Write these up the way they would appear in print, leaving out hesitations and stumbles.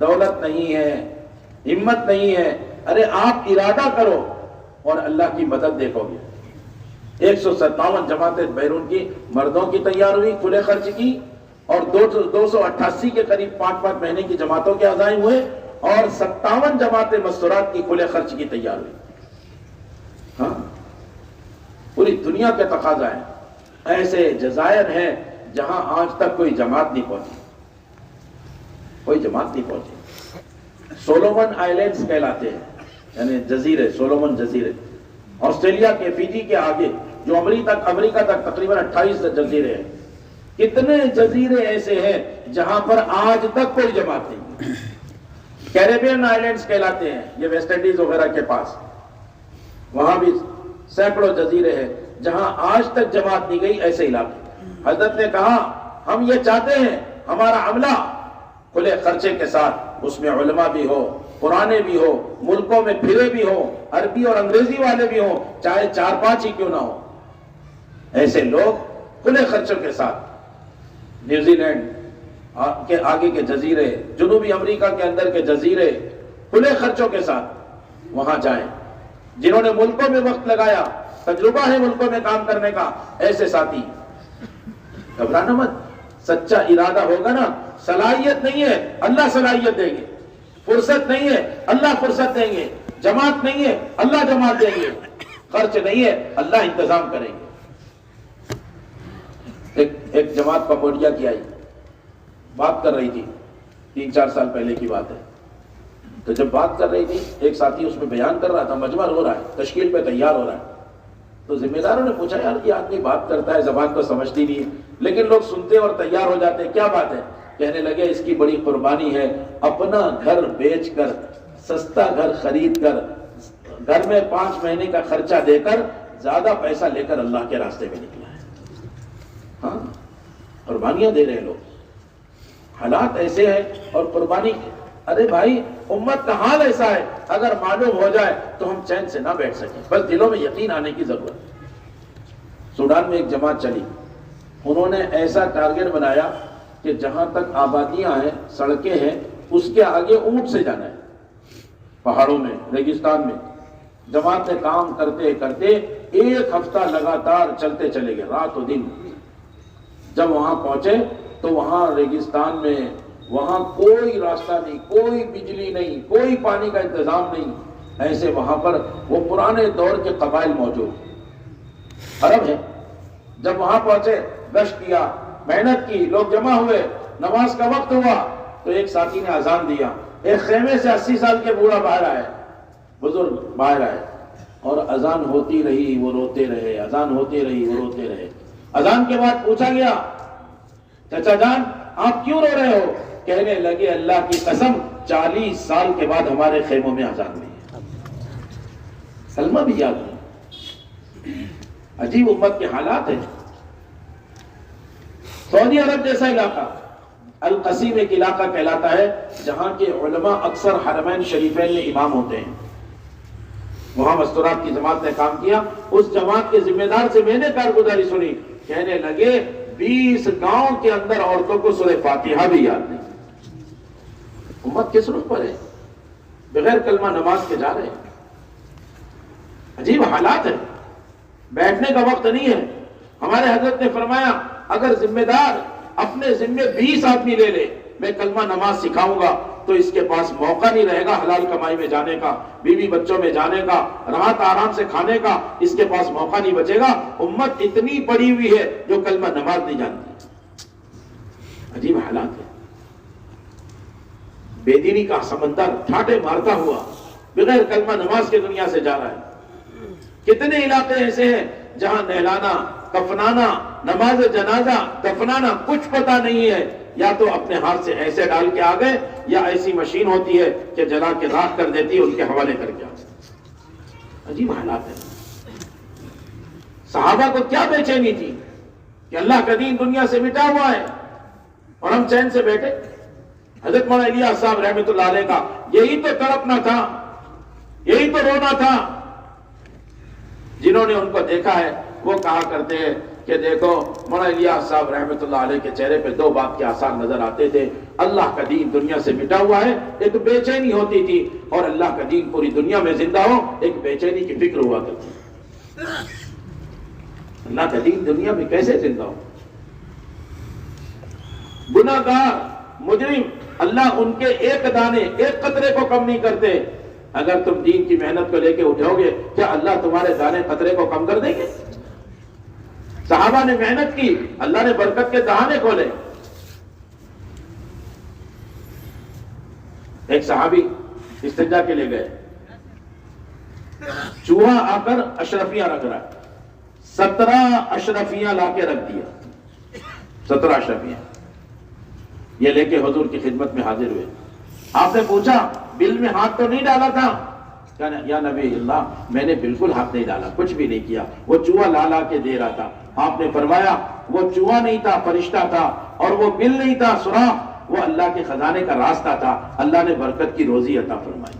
دولت نہیں ہے، ہمت نہیں ہے، ارے آپ ارادہ کرو اور اللہ کی مدد دیکھو گے۔ 157 جماعتیں بیرون کی مردوں کی تیار ہوئی کھلے خرچ کی، اور 288 کے قریب 5 مہینے کی جماعتوں کے عزائم ہوئے، اور 57 جماعتیں مستورات کی کھلے خرچ کی تیار ہوئی۔ ہاں، پوری دنیا کے تقاضا ہے۔ ایسے جزائر ہیں جہاں آج تک کوئی جماعت نہیں پہنچی، کوئی جماعت نہیں پہنچی۔ سولومن آئلینڈز کہلاتے ہیں، یعنی جزیرے، سولومن جزیرے، آسٹریلیا کے فیجی کے آگے جو امریکہ تک تقریباً 28 جزیرے ہیں۔ کتنے جزیرے ایسے ہیں جہاں پر آج تک کوئی جماعت نہیں؟ کیریبین آئلینڈز کہلاتے ہیں، یہ ویسٹ انڈیز وغیرہ کے پاس، وہاں بھی سینکڑوں جزیرے ہیں جہاں آج تک جماعت نہیں گئی، ایسے علاقے۔ حضرت نے کہا ہم یہ چاہتے ہیں ہمارا عملہ کھلے خرچے کے ساتھ، اس میں علماء بھی ہو، پرانے بھی ہو، ملکوں میں پھرے بھی ہو، عربی اور انگریزی والے بھی ہوں، چاہے 4-5 ہی کیوں نہ ہو، ایسے لوگ کھلے خرچوں کے ساتھ نیوزی لینڈ کے آگے کے جزیرے، جنوبی امریکہ کے اندر کے جزیرے، کھلے خرچوں کے ساتھ وہاں جائیں۔ جنہوں نے ملکوں میں وقت لگایا، تجربہ ہے ملکوں میں کام کرنے کا، ایسے ساتھی گھبرانا مت۔ سچا ارادہ ہوگا نا، صلاحیت نہیں ہے اللہ صلاحیت دیں گے، فرصت نہیں ہے اللہ فرصت دیں گے، جماعت نہیں ہے اللہ جماعت دیں گے، خرچ نہیں ہے اللہ انتظام کریں گے۔ ایک جماعت کمبوڈیا کی آئی، بات کر رہی تھی، 3-4 سال پہلے کی بات ہے۔ تو جب بات کر رہی تھی، ایک ساتھی اس میں بیان کر رہا تھا، مجمع ہو رہا ہے، تشکیل پہ تیار ہو رہا ہے، تو ذمہ داروں نے پوچھا یار یہ آدمی بات کرتا ہے، زبان تو سمجھتی نہیں ہے، لیکن لوگ سنتے اور تیار ہو جاتے ہیں، کیا بات ہے؟ کہنے لگے اس کی بڑی قربانی ہے، اپنا گھر بیچ کر، سستا گھر خرید کر، گھر میں 5 مہینے کا خرچہ دے کر، زیادہ پیسہ لے کر اللہ کے راستے میں نکلا ہے۔ ہاں، قربانیاں دے رہے لوگ، حالات ایسے ہیں اور قربانی۔ ارے بھائی امت کا حال ایسا ہے، اگر معلوم ہو جائے تو ہم چین سے نہ بیٹھ سکیں، بس دلوں میں یقین آنے کی ضرورت۔ سوڈان میں ایک جماعت چلی، انہوں نے ایسا ٹارگٹ بنایا کہ جہاں تک آبادیاں ہیں، سڑکیں ہیں، اس کے آگے اونٹ سے جانا ہے، پہاڑوں میں، ریگستان میں۔ جماعت نے کام کرتے کرتے 1 ہفتہ لگاتار چلتے چلے گئے، رات و دن۔ جب وہاں پہنچے تو وہاں ریگستان میں، وہاں کوئی راستہ نہیں، کوئی بجلی نہیں، کوئی پانی کا انتظام نہیں، ایسے وہاں پر وہ پرانے دور کے قبائل موجود، عرب ہیں۔ جب وہاں پہنچے، گشت کیا، محنت کی، لوگ جمع ہوئے، نماز کا وقت ہوا تو ایک ساتھی نے اذان دیا، ایک خیمے سے 80 سال کے بوڑھا باہر آئے، بزرگ باہر آئے، اور اذان ہوتی رہی وہ روتے رہے، اذان ہوتی رہی وہ روتے رہے۔ اذان کے بعد پوچھا گیا چچا جان آپ کیوں رو رہے ہو؟ کہنے لگے اللہ کی قسم 40 سال کے بعد ہمارے خیموں میں اذان نہیں ہے۔ کلمہ بھی یاد نہیں۔ عجیب امت کے حالات ہیں۔ سعودی عرب جیسا علاقہ، القصیم ایک علاقہ کہلاتا ہے جہاں کے علماء اکثر حرمین شریفین میں امام ہوتے ہیں۔ وہاں مستورات کی جماعت نے کام کیا، اس جماعت کے ذمہ دار سے میں نے کارگزاری سنی، کہنے لگے 20 گاؤں کے اندر عورتوں کو سورہ فاتحہ بھی یاد نہیں۔ امت کس رخ پر ہے؟ بغیر کلمہ نماز کے جا رہے ہیں۔ عجیب حالات ہیں، بیٹھنے کا وقت نہیں ہے۔ ہمارے حضرت نے فرمایا اگر ذمہ دار اپنے ذمے 20 آدمی لے لے، میں کلمہ نماز سکھاؤں گا تو اس کے پاس موقع نہیں رہے گا حلال کمائی میں جانے کا، بیوی بچوں میں جانے کا، راحت آرام سے کھانے کا، اس کے پاس موقع نہیں بچے گا۔ امت اتنی پڑی ہوئی ہے جو کلمہ نماز نہیں جانتی۔ عجیب حالات ہے۔ بے دینی کا سمندر ٹھاٹے مارتا ہوا بغیر کلمہ نماز کے دنیا سے جا رہا ہے۔ کتنے علاقے ایسے ہیں جہاں نہلانا، کفنانا، نماز جنازہ، دفنانا کچھ پتہ نہیں ہے، یا تو اپنے ہاتھ سے ایسے ڈال کے آ گئے یا ایسی مشین ہوتی ہے کہ جلا کے راکھ کر دیتی ہے، ان کے حوالے کر کے آ گئے۔ عجیب حالات ہیں۔ صحابہ کو کیا بے چینی تھی کہ اللہ کا دین دنیا سے مٹا ہوا ہے اور ہم چین سے بیٹھے۔ حضرت مولانا الیاس صاحب رحمۃ اللہ علیہ کا یہی تو تڑپنا تھا، یہی تو رونا تھا۔ جنہوں نے ان کو دیکھا ہے وہ کہا کرتے ہیں کہ دیکھو مولانا الیاس صاحب رحمۃ اللہ علیہ کے چہرے پہ دو بات کے آثار نظر آتے تھے، اللہ کا دین دنیا سے مٹا ہوا ہے، ایک بے چینی ہوتی تھی، اور اللہ کا دین پوری دنیا میں زندہ ہو، ایک بے چینی کی فکر ہوا کرتی۔ اللہ کا دین دنیا میں کیسے زندہ ہو؟ گناہ گار مجرم اللہ ان کے ایک دانے ایک قطرے کو کم نہیں کرتے۔ اگر تم دین کی محنت کو لے کے اٹھو گے، کیا اللہ تمہارے دانے قطرے کو کم کر دیں گے؟ صحابہ نے محنت کی، اللہ نے برکت کے دہانے کھولے۔ ایک صحابی استنجا کے لیے گئے، چوہا آ کر اشرفیاں رکھ رہا ہے، 17 اشرفیاں لا کے رکھ دیا، 17 اشرفیاں یہ لے کے حضور کی خدمت میں حاضر ہوئے۔ آپ نے پوچھا بل میں ہاتھ تو نہیں ڈالا تھا؟ کہا یا نبی اللہ میں نے بالکل ہاتھ نہیں ڈالا، کچھ بھی نہیں کیا، وہ چوہا لا لا کے دے رہا تھا۔ آپ نے فرمایا وہ چوہا نہیں تھا، فرشتہ تھا، اور وہ بل نہیں تھا، سوراخ، وہ اللہ کے خزانے کا راستہ تھا، اللہ نے برکت کی روزی عطا فرمائی۔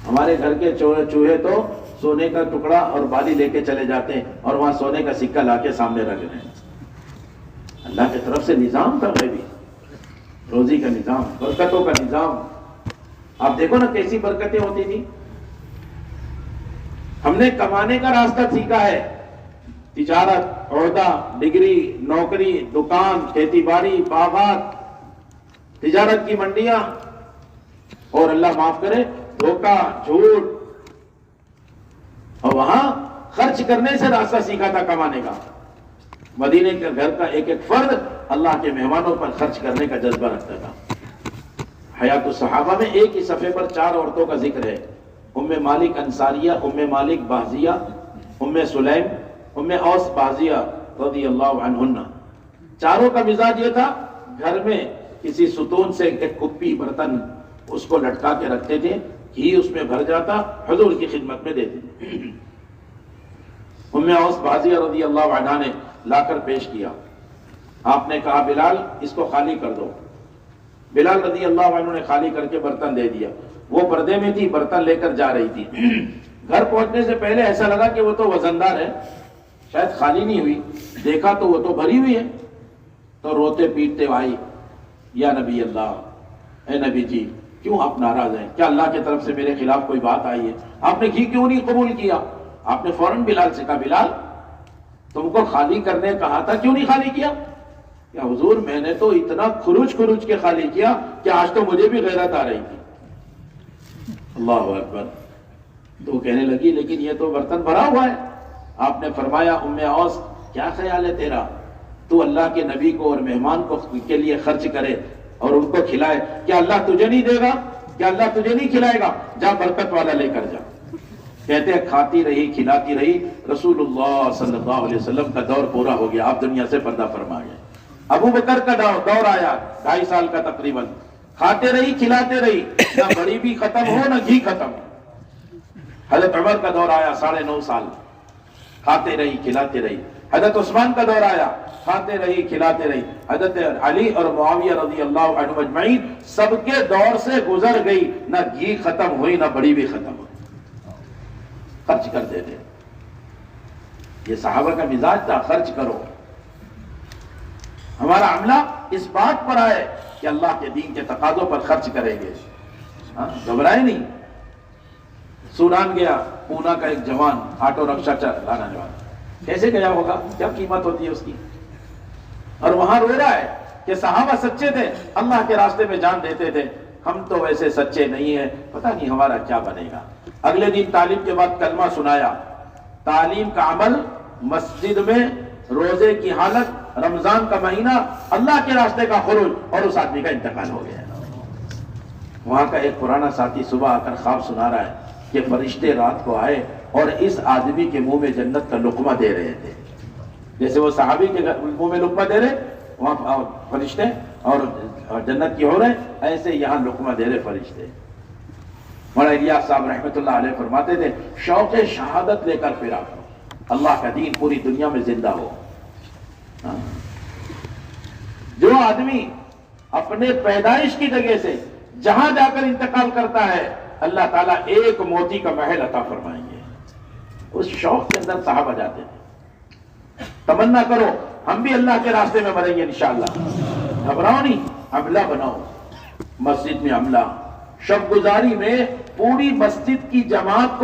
ہمارے گھر کے چوہے تو سونے کا ٹکڑا اور بالی لے کے چلے جاتے ہیں اور وہاں سونے کا سکہ لا کے سامنے رکھ رہے ہیں۔ اللہ کی طرف سے نظام تھا غیبی، روزی کا نظام، برکتوں کا نظام۔ آپ دیکھو نا کیسی برکتیں ہوتی تھی۔ ہم نے کمانے کا راستہ سیکھا ہے، تجارت، عہدہ، ڈگری، نوکری، دکان، کھیتی باڑی، باغات، تجارت کی منڈیاں، اور اللہ معاف کرے دھوکہ، جھوٹ، اور وہاں خرچ کرنے سے راستہ سیکھا تھا کمانے کا۔ مدینے کے گھر کا ایک ایک فرد اللہ کے مہمانوں پر خرچ کرنے کا جذبہ رکھتا تھا۔ حیات الصحابہ میں ایک ہی صفحے پر 4 عورتوں کا ذکر ہے، ام مالک انصاریہ، ام مالک بازیہ، ام سلیم، ام اوس بازیہ رضی اللہ عنہن۔ چاروں کا مزاج یہ تھا، گھر میں کسی ستون سے ایک کپی برتن اس کو لٹکا کے رکھتے تھے، گھی اس میں بھر جاتا، حضور کی خدمت میں دیتے۔ ام اوس بازیہ رضی اللہ عنہ نے لا کر پیش کیا، آپ نے کہا بلال اس کو خالی کر دو۔ بلال رضی اللہ عنہ نے خالی کر کے برتن دے دیا۔ وہ پردے میں تھی، برتن لے کر جا رہی تھی۔ گھر پہنچنے سے پہلے ایسا لگا کہ وہ تو وزندار ہے، شاید خالی نہیں ہوئی، دیکھا تو وہ تو بھری ہوئی ہے، تو روتے پیٹتے آئی، یا نبی اللہ، اے نبی جی کیوں آپ ناراض ہیں؟ کیا اللہ کی طرف سے میرے خلاف کوئی بات آئی ہے؟ آپ نے گھی کیوں نہیں قبول کیا؟ آپ نے فوراً بلال سے کہا بلال تم کو خالی کرنے کہا تھا، کیوں نہیں خالی کیا؟ یا حضور میں نے تو اتنا کھروچ کے خالی کیا کہ آج تو مجھے بھی غیرت آ رہی تھی۔ اللہ اکبر۔ تو کہنے لگی لیکن یہ تو برتن بھرا ہوا ہے۔ آپ نے فرمایا ام اوس کیا خیال ہے تیرا، تو اللہ کے نبی کو اور مہمان کو کے لیے خرچ کرے اور ان کو کھلائے، کیا اللہ تجھے نہیں دے گا؟ کیا اللہ تجھے نہیں کھلائے گا؟ جا برکت والا لے کر جا۔ کہتے ہیں کھاتی رہی کھلاتی رہی، رسول اللہ صلی اللہ علیہ وسلم کا دور پورا ہو گیا، آپ دنیا سے پردہ فرما گئے۔ ابو بکر کا دور آیا 2.5 سال کا تقریباً، کھاتے رہی کھلاتے رہی، نہ بڑی بھی ختم ہو نہ گھی ختم۔ حضرت عمر کا دور آیا 9.5 سال، کھاتے رہی کھلاتے رہی۔ حضرت عثمان کا دور آیا، کھاتے رہی کھلاتے رہی۔ حضرت علی اور معاویہ رضی اللہ عنہ اجمعین سب کے دور سے گزر گئی، نہ گھی ختم ہوئی نہ بڑی بھی ختم ہوئی، خرچ کرتے تھے۔ یہ صحابہ کا مزاج تھا، خرچ کرو۔ ہمارا عملہ اس بات پر آئے کہ اللہ کے دین کے تقاضوں پر خرچ کریں گے، گھبرائے نہیں۔ سونان گیا، پونا کا ایک جوان آٹو رکشہ چلانے والا، کیسے گیا ہوگا، کیا قیمت ہوتی ہے اس کی، اور وہاں رو رہا ہے کہ صحابہ سچے تھے، اللہ کے راستے میں جان دیتے تھے، ہم تو ویسے سچے نہیں ہیں، پتہ نہیں ہمارا کیا بنے گا۔ اگلے دن تعلیم کے بعد کلمہ سنایا، تعلیم کا عمل، مسجد میں روزے کی حالت، رمضان کا مہینہ، اللہ کے راستے کا خروج، اور اس آدمی کا انتقال ہو گیا۔ وہاں کا ایک پرانا ساتھی صبح آ کر خواب سنا رہا ہے کہ فرشتے رات کو آئے اور اس آدمی کے منہ میں جنت کا لقمہ دے رہے تھے، جیسے وہ صحابی کے منہ میں لقمہ دے رہے وہاں فرشتے اور جنت کی ہو رہے، ایسے یہاں لقمہ دے رہے فرشتے۔ مولانا الیاس صاحب رحمۃ اللہ علیہ فرماتے تھے شوق شہادت لے کر پھرا کرو، اللہ کا دین پوری دنیا میں زندہ ہو۔ جو آدمی اپنے پیدائش کی جگہ سے جہاں جا کر انتقال کرتا ہے، اللہ تعالیٰ ایک موتی کا محل عطا فرمائیں گے۔ اس شوق کے اندر صحابہ جاتے تھے، تمنا کرو ہم بھی اللہ کے راستے میں مریں گے انشاءاللہ. گھبراؤ نہیں, عملہ بناؤ. مسجد میں عملہ, شب گزاری میں پوری مسجد کی جماعت کو